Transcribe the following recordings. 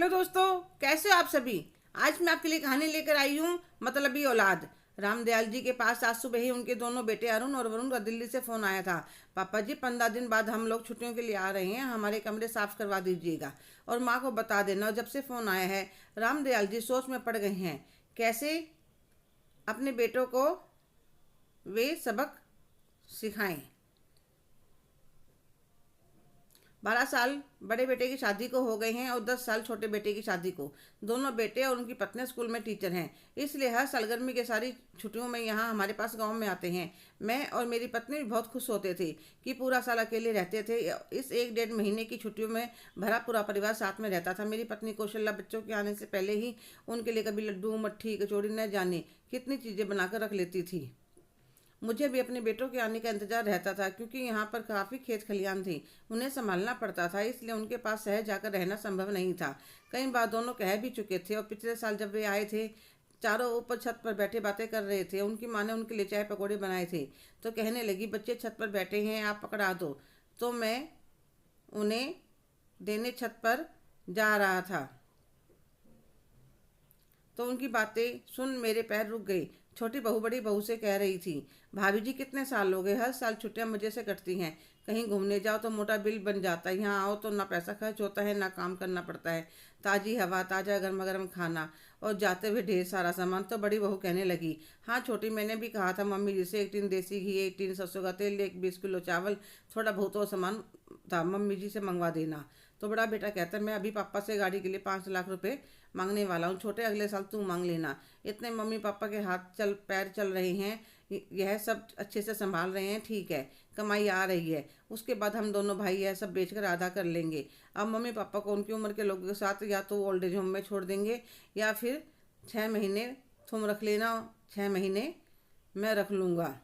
दोस्तों, कैसे हो आप सभी। आज मैं आपके लिए कहानी लेकर आई हूँ मतलबी औलाद। रामदयाल जी के पास आज सुबह ही उनके दोनों बेटे अरुण और वरुण का दिल्ली से फोन आया था। पापा जी, 15 दिन बाद हम लोग छुट्टियों के लिए आ रहे हैं, हमारे कमरे साफ करवा दीजिएगा और माँ को बता देना। और जब से फोन आया है रामदयाल जी सोच में पड़ गए हैं, कैसे अपने बेटों को वे सबक सिखाएं। 12 साल बड़े बेटे की शादी को हो गए हैं और 10 साल छोटे बेटे की शादी को। दोनों बेटे और उनकी पत्नी स्कूल में टीचर हैं, इसलिए हर साल गर्मी के सारी छुट्टियों में यहाँ हमारे पास गांव में आते हैं। मैं और मेरी पत्नी भी बहुत खुश होते थे कि पूरा साल अकेले रहते थे। इस 1 डेढ़ महीने की छुट्टियों में भरा पूरा परिवार साथ में रहता था। मेरी पत्नी कौशल्या बच्चों के आने से पहले ही उनके लिए कभी लड्डू, मट्ठी, कचौड़ी न जाने कितनी चीज़ें बनाकर रख लेती थी। मुझे भी अपने बेटों के आने का इंतजार रहता था, क्योंकि यहाँ पर काफ़ी खेत खलियान थी, उन्हें संभालना पड़ता था, इसलिए उनके पास शहर जाकर रहना संभव नहीं था। कई बार दोनों कह भी चुके थे। और पिछले साल जब वे आए थे, चारों ऊपर छत पर बैठे बातें कर रहे थे। उनकी माँ ने उनके लिए चाय पकौड़े बनाए थे, तो कहने लगी, बच्चे छत पर बैठे हैं, आप पकड़ा दो। तो मैं उन्हें देने छत पर जा रहा था, तो उनकी बातें सुन मेरे पैर रुक गए। छोटी बहू बड़ी बहू से कह रही थी, भाभी जी कितने साल हो गए, हर साल छुट्टियां मुझे से कटती हैं। कहीं घूमने जाओ तो मोटा बिल बन जाता है, यहाँ आओ तो ना पैसा खर्च होता है ना काम करना पड़ता है। ताज़ी हवा, ताज़ा गर्मा गर्म खाना और जाते हुए ढेर सारा सामान। तो बड़ी बहू कहने लगी, हाँ छोटी, मैंने भी कहा था मम्मी जी से 1 टीन देसी घी, 1 टीन सरसों का तेल, 20 किलो चावल, थोड़ा बहुत और सामान था, मम्मी जी से मंगवा देना। तो बड़ा बेटा कहता है, मैं अभी पापा से गाड़ी के लिए 5 लाख रुपए मांगने वाला हूँ, छोटे अगले साल तू मांग लेना। इतने मम्मी पापा के हाथ चल पैर चल रहे हैं, यह सब अच्छे से संभाल रहे हैं, ठीक है, कमाई आ रही है। उसके बाद हम दोनों भाई यह सब बेचकर आधा कर लेंगे। अब मम्मी पापा को उनकी उम्र के लोगों के साथ या तो ओल्ड एज होम में छोड़ देंगे, या फिर 6 महीने तुम रख लेना, 6 महीने मैं रख लूँगा।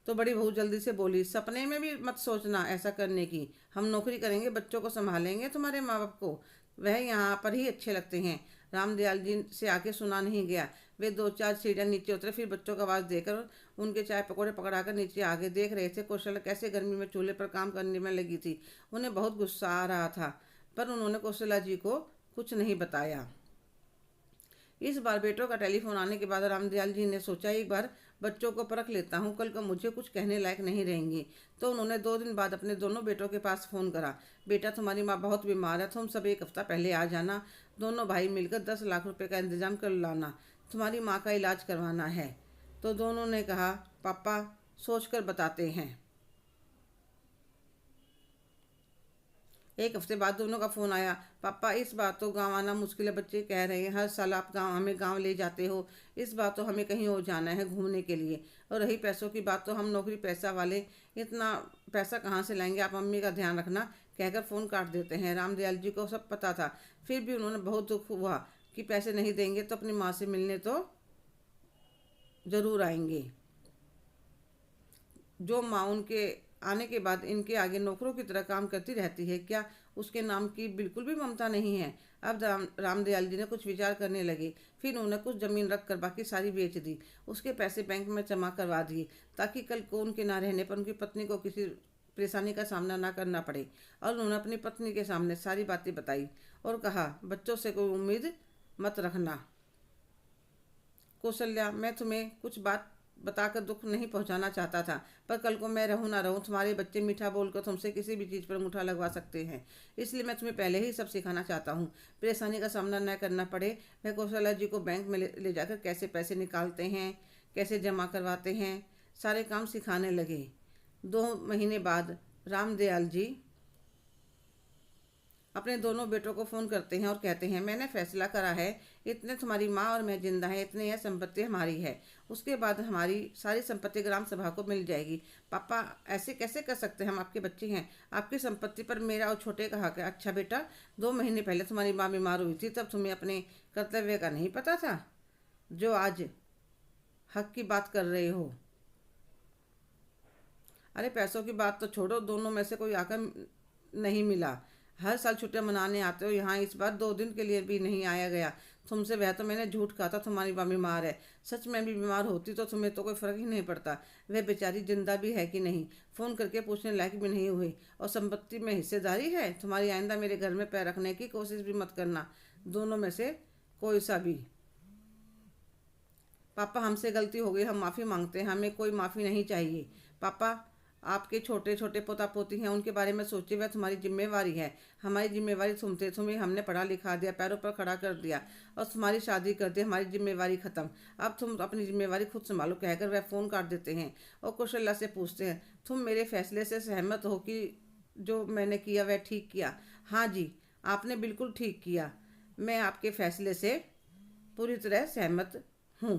तो बड़ी बहू जल्दी से बोली, सपने में भी मत सोचना ऐसा करने की, हम नौकरी करेंगे, बच्चों को संभालेंगे, तुम्हारे माँ बाप को वह यहाँ पर ही अच्छे लगते हैं। रामदयाल जी से आके सुना नहीं गया। वे 2 4 सीढ़ियाँ नीचे उतरे, फिर बच्चों का आवाज़ देकर उनके चाय पकौड़े पकड़ाकर नीचे आगे देख रहे थे। कौशल्या कैसे गर्मी में चूल्हे पर काम करने में लगी थी। उन्हें बहुत गुस्सा आ रहा था, पर उन्होंने कौशल्या जी को कुछ नहीं बताया। इस बार बेटों का टेलीफोन आने के बाद रामदयाल जी ने सोचा, एक बार बच्चों को परख लेता हूँ, कल को मुझे कुछ कहने लायक नहीं रहेंगी। तो उन्होंने 2 दिन बाद अपने दोनों बेटों के पास फ़ोन करा, बेटा तुम्हारी माँ बहुत बीमार है, तुम सब 1 हफ्ता पहले आ जाना, दोनों भाई मिलकर 10 लाख रुपए का इंतजाम कर लाना, तुम्हारी माँ का इलाज करवाना है। तो दोनों ने कहा, पापा सोच कर बताते हैं। 1 हफ्ते बाद दोनों का फ़ोन आया, पापा इस बार तो गांव आना मुश्किल है, बच्चे कह रहे हैं हर साल आप हमें गांव ले जाते हो, इस बार तो हमें कहीं और जाना है घूमने के लिए। और रही पैसों की बात, तो हम नौकरी पैसा वाले, इतना पैसा कहाँ से लाएंगे, आप मम्मी का ध्यान रखना, कहकर फ़ोन काट देते हैं। रामदयाल जी को सब पता था, फिर भी उन्होंने बहुत दुख हुआ कि पैसे नहीं देंगे तो अपनी माँ से मिलने तो ज़रूर आएंगे। जो माँ उनके आने के बाद इनके आगे नौकरों की तरह काम करती रहती है, क्या उसके नाम की बिल्कुल भी ममता नहीं है। अब रामदयाल जी ने कुछ विचार करने लगे। फिर उन्होंने कुछ ज़मीन रख कर बाकी सारी बेच दी, उसके पैसे बैंक में जमा करवा दिए, ताकि कल को उनके ना रहने पर उनकी पत्नी को किसी परेशानी का सामना ना करना पड़े। और उन्होंने अपनी पत्नी के सामने सारी बातें बताई और कहा, बच्चों से कोई उम्मीद मत रखना। कौशल्या, मैं तुम्हें कुछ बात बताकर दुख नहीं पहुंचाना चाहता था, पर कल को मैं रहूं ना रहूं, तुम्हारे बच्चे मीठा बोलकर तुमसे किसी भी चीज़ पर अंगूठा लगवा सकते हैं, इसलिए मैं तुम्हें पहले ही सब सिखाना चाहता हूँ, परेशानी का सामना न करना पड़े। वह कौशल्या जी को बैंक में ले जाकर कैसे पैसे निकालते हैं, कैसे जमा करवाते हैं, सारे काम सिखाने लगे। 2 महीने बाद रामदयाल जी अपने दोनों बेटों को फ़ोन करते हैं और कहते हैं, मैंने फैसला करा है, इतने तुम्हारी माँ और मैं जिंदा है, इतने यह संपत्ति हमारी है, उसके बाद हमारी सारी संपत्ति ग्राम सभा को मिल जाएगी। पापा ऐसे कैसे कर सकते हैं, हम आपके बच्चे हैं, आपकी संपत्ति पर मेरा और छोटे का हक है। अच्छा बेटा, 2 महीने पहले तुम्हारी माँ बीमार हुई थी, तब तुम्हें अपने कर्तव्य का नहीं पता था, जो आज हक की बात कर रहे हो। अरे पैसों की बात तो छोड़ो, दोनों में से कोई आकर नहीं मिला, हर साल छुट्टियां मनाने आते हो, यहाँ इस बार 2 दिन के लिए भी नहीं आया गया, तुमसे वह तो मैंने झूठ कहा था तुम्हारी माँ बीमार है। सच में भी बीमार होती तो तुम्हें तो कोई फ़र्क ही नहीं पड़ता। वह बेचारी जिंदा भी है कि नहीं, फ़ोन करके पूछने लायक भी नहीं हुई। और संपत्ति में हिस्सेदारी है तुम्हारी। आइंदा मेरे घर में पैर रखने की कोशिश भी मत करना, दोनों में से कोई सा भी। पापा हमसे गलती हो गई, हम माफ़ी मांगते हैं, हमें कोई माफ़ी नहीं चाहिए। पापा, आपके छोटे छोटे पोता पोती हैं, उनके बारे में सोचिए, वह तुम्हारी जिम्मेवारी है। हमारी जिम्मेवारी तुम थे, तुम्हें हमने पढ़ा लिखा दिया, पैरों पर खड़ा कर दिया और तुम्हारी शादी कर दी, हमारी जिम्मेवारी ख़त्म। अब तुम अपनी जिम्मेवारी खुद संभालो, कहकर वह फ़ोन काट देते हैं और कौशल्या से पूछते हैं, तुम मेरे फैसले से सहमत हो कि जो मैंने किया वह ठीक किया? हाँ जी, आपने बिल्कुल ठीक किया। मैं आपके फैसले से पूरी तरह सहमत हूँ।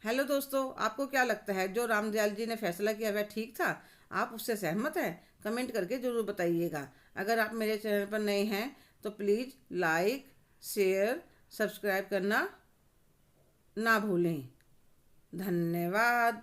हेलो दोस्तों, आपको क्या लगता है जो रामदयाल जी ने फैसला किया वह ठीक था? आप उससे सहमत हैं? कमेंट करके ज़रूर बताइएगा। अगर आप मेरे चैनल पर नए हैं तो प्लीज़ लाइक, शेयर, सब्सक्राइब करना ना भूलें। धन्यवाद।